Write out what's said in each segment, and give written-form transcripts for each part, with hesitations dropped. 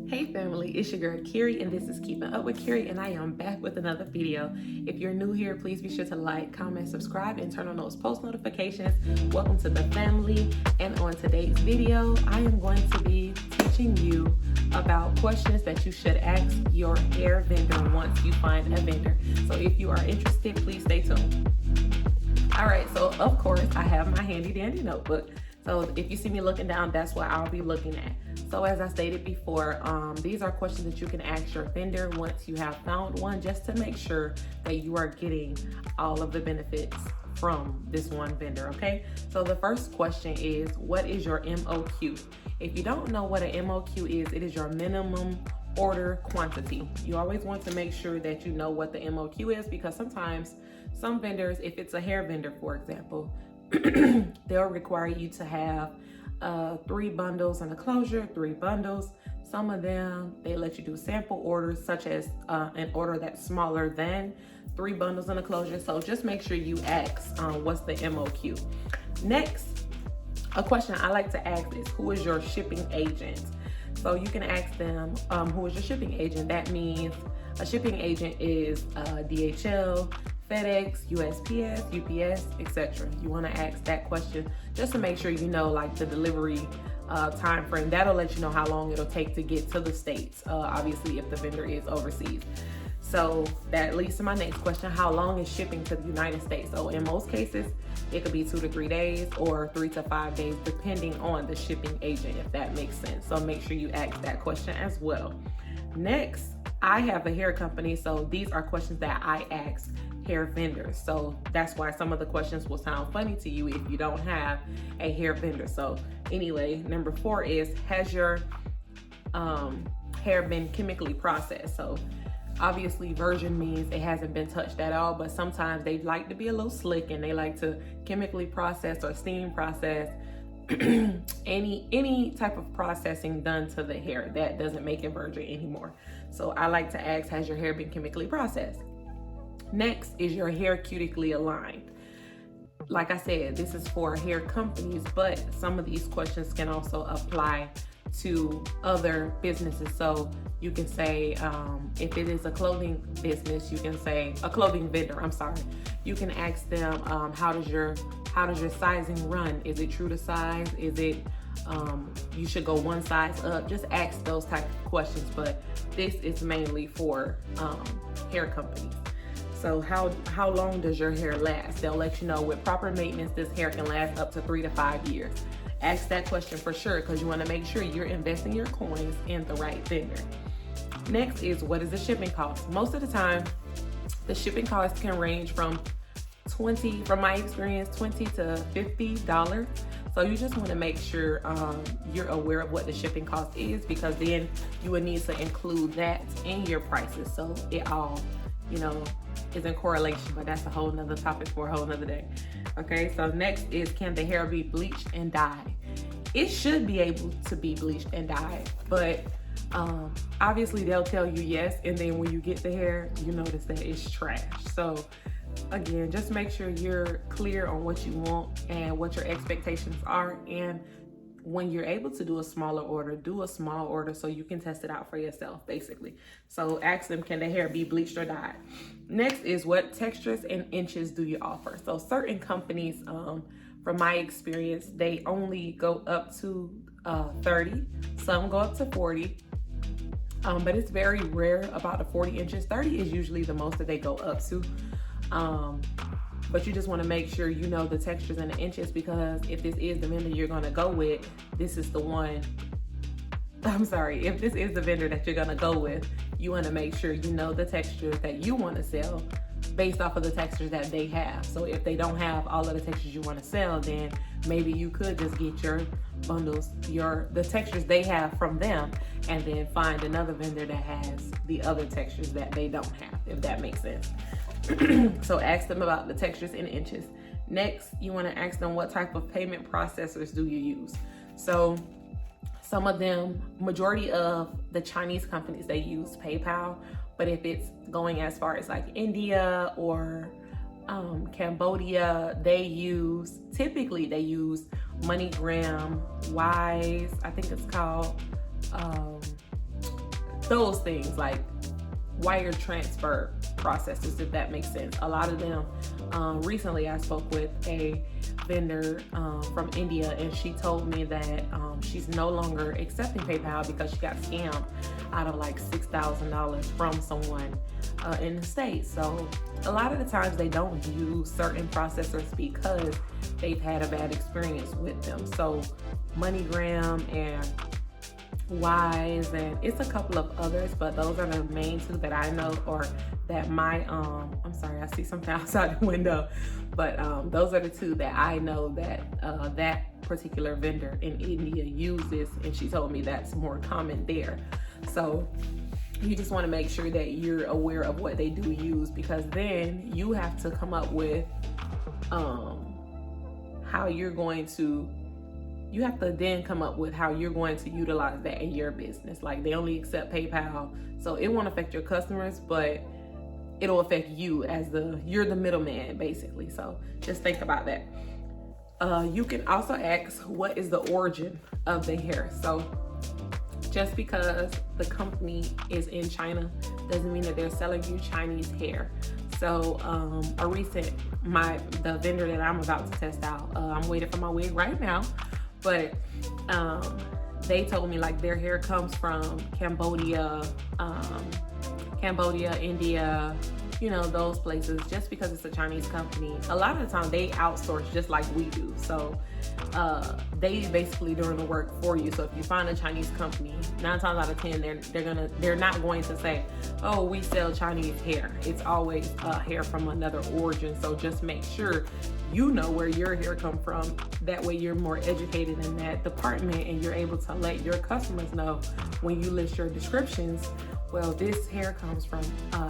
Hey family, it's your girl Kiri and this is Keeping Up with Kiri and I am back with another video. If you're new here, please be sure to like, comment, subscribe, and turn on those post notifications. Welcome to the family, and on today's video, I am going to be teaching you about questions that you should ask your hair vendor once you find a vendor. So if you are interested, please stay tuned. Alright, so of course I have my handy dandy notebook. So if you see me looking down, that's what I'll be looking at. So as I stated before, these are questions that you can ask your vendor once you have found one, just to make sure that you are getting all of the benefits from this one vendor, okay? So the first question is, what is your MOQ? If you don't know what an MOQ is, it is your minimum order quantity. You always want to make sure that you know what the MOQ is, because sometimes some vendors, if it's a hair vendor, for example, they'll require you to have 3 bundles in a closure, 3 bundles. Some of them, they let you do sample orders, such as an order that's smaller than 3 bundles in a closure. So just make sure you ask what's the MOQ. Next, a question I like to ask is, who is your shipping agent? So you can ask them, who is your shipping agent? That means a shipping agent is DHL, FedEx, USPS, UPS, etc. You want to ask that question just to make sure you know, like, the delivery time frame. That'll let you know how long it'll take to get to the States, obviously if the vendor is overseas. So that leads to my next question: how long is shipping to the United States? So in most cases, it could be 2 to 3 days or 3 to 5 days, depending on the shipping agent, if that makes sense. So make sure you ask that question as well. Next, I have a hair company, so these are questions that I ask hair vendors. So that's why some of the questions will sound funny to you if you don't have a hair vendor. So anyway, number 4 is, has your hair been chemically processed? So obviously virgin means it hasn't been touched at all, but sometimes they like to be a little slick and they like to chemically process or steam process any type of processing done to the hair. That doesn't make it virgin anymore. So I like to ask, has your hair been chemically processed? Next, is your hair cutically aligned? Like I said, this is for hair companies, but some of these questions can also apply to other businesses. So you can say, if it is a clothing business, you can say a clothing vendor, I'm sorry. You can ask them, how does your sizing run? Is it true to size? Is it, you should go one size up? Just ask those type of questions, but this is mainly for hair companies. So how long does your hair last? They'll let you know with proper maintenance, this hair can last up to 3 to 5 years. Ask that question for sure, because you want to make sure you're investing your coins in the right vendor. Next is, what is the shipping cost? Most of the time, the shipping cost can range from from my experience, $20 to $50. So you just want to make sure you're aware of what the shipping cost is, because then you would need to include that in your prices. So it all, is in correlation, but that's a whole nother topic for a whole nother day. Okay, so next is, can the hair be bleached and dyed? It should be able to be bleached and dyed, but obviously they'll tell you yes, and then when you get the hair, you notice that it's trash. So again, just make sure you're clear on what you want and what your expectations are, and when you're able to do a smaller order, do a small order so you can test it out for yourself, basically. So ask them, can the hair be bleached or dyed? Next is, what textures and inches do you offer? So certain companies, from my experience, they only go up to 30. Some go up to 40. But it's very rare about the 40 inches. 30 is usually the most that they go up to. But you just want to make sure you know the textures and the inches, because if this is the vendor you're going to go with, this is the one. If this is the vendor that you're going to go with, you want to make sure you know the textures that you want to sell based off of the textures that they have. So if they don't have all of the textures you want to sell, then maybe you could just get your bundles, the textures they have from them, and then find another vendor that has the other textures that they don't have, if that makes sense. So ask them about the textures and inches. Next, you want to ask them, what type of payment processors do you use? So some of them, majority of the Chinese companies, they use PayPal, but if it's going as far as like India or Cambodia, typically they use MoneyGram, Wise, I think it's called, those things like wire transfer processes, if that makes sense. A lot of them, recently I spoke with a vendor from India, and she told me that she's no longer accepting PayPal because she got scammed out of like $6,000 from someone in the States. So a lot of the times they don't use certain processors because they've had a bad experience with them. So MoneyGram and Wise, and it's a couple of others, but those are the main two that I know, or that my I'm sorry, I see something outside the window, but those are the two that I know that that particular vendor in India uses, and she told me that's more common there. So you just want to make sure that you're aware of what they do use, because then you have to come up with how you're going to utilize that in your business. Like, they only accept PayPal, so it won't affect your customers, but it'll affect you as you're the middleman basically. So just think about that. You can also ask, what is the origin of the hair? So just because the company is in China doesn't mean that they're selling you Chinese hair. So the vendor that I'm about to test out, I'm waiting for my wig right now, but they told me like their hair comes from Cambodia, India, you know, those places. Just because it's a Chinese company, a lot of the time they outsource just like we do. So they basically doing the work for you. So if you find a Chinese company, 9 times out of 10 they're not going to say, oh, we sell Chinese hair. It's always hair from another origin. So just make sure you know where your hair come from. That way you're more educated in that department, and you're able to let your customers know when you list your descriptions, well, this hair comes from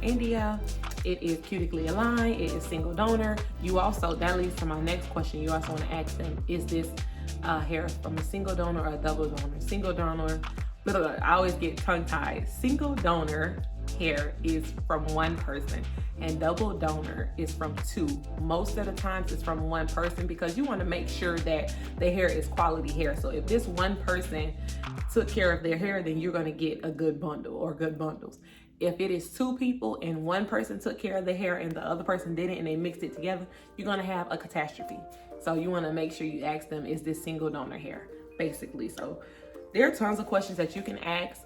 India, it is cutically aligned, it is single donor. That leads to my next question. You also want to ask them, is this hair from a single donor or a double donor? Single donor, I always get tongue tied. Single donor hair is from one person, and double donor is from 2. Most of the times it's from one person, because you want to make sure that the hair is quality hair. So if this one person took care of their hair, then you're going to get a good bundle or good bundles. If it is 2 people and one person took care of the hair and the other person didn't, and they mixed it together, you're going to have a catastrophe. So you want to make sure you ask them, is this single donor hair, basically. So there are tons of questions that you can ask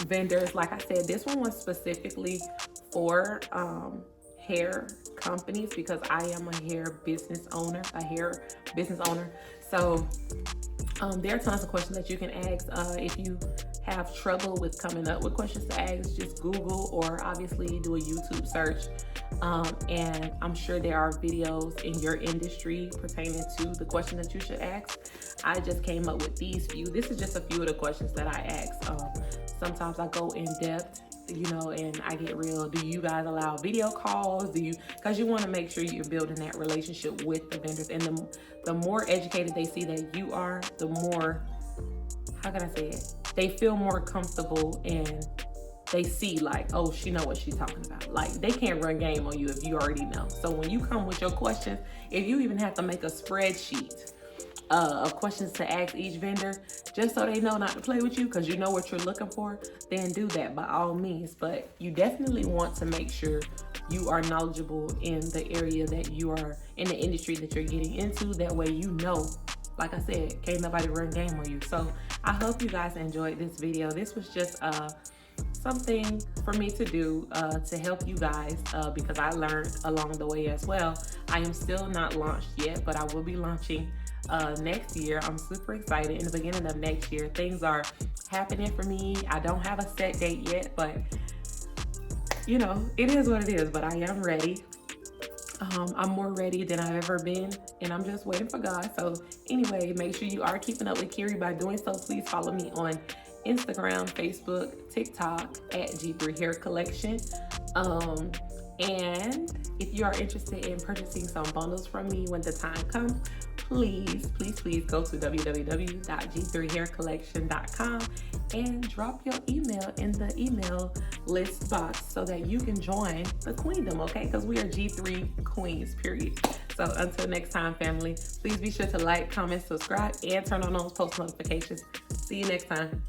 vendors. Like I said, this one was specifically for hair companies, because I am a hair business owner. So there are tons of questions that you can ask. If you have trouble with coming up with questions to ask, just Google, or obviously do a YouTube search. And I'm sure there are videos in your industry pertaining to the question that you should ask. I just came up with these few. This is just a few of the questions that I ask. Sometimes I go in depth, you know, and I get real. Do you guys allow video calls? Because you want to make sure you're building that relationship with the vendors. And the more educated they see that you are, the more, how can I say it? They feel more comfortable, and they see like, oh, she know what she's talking about. Like, they can't run game on you if you already know. So when you come with your questions, if you even have to make a spreadsheet of questions to ask each vendor, just so they know not to play with you, because you know what you're looking for, then do that by all means. But you definitely want to make sure you are knowledgeable in the area that you are, in the industry that you're getting into. That way you know, like I said, can't nobody run game on you. So I hope you guys enjoyed this video. This was just something for me to do to help you guys, because I learned along the way as well. I am still not launched yet, but I will be launching next year. I'm super excited. In the beginning of next year, things are happening for me. I don't have a set date yet, but you know, it is what it is. But I am ready. I'm more ready than I've ever been, and I'm just waiting for God. So anyway, make sure you are keeping up with Kiri. By doing so, please follow me on Instagram, Facebook, TikTok at G3 Hair Collection. And if you are interested in purchasing some bundles from me when the time comes, please go to www.g3haircollection.com and drop your email in the email list box so that you can join the queendom, okay? Because we are G3 queens, period. So until next time, family, please be sure to like, comment, subscribe, and turn on those post notifications. See you next time.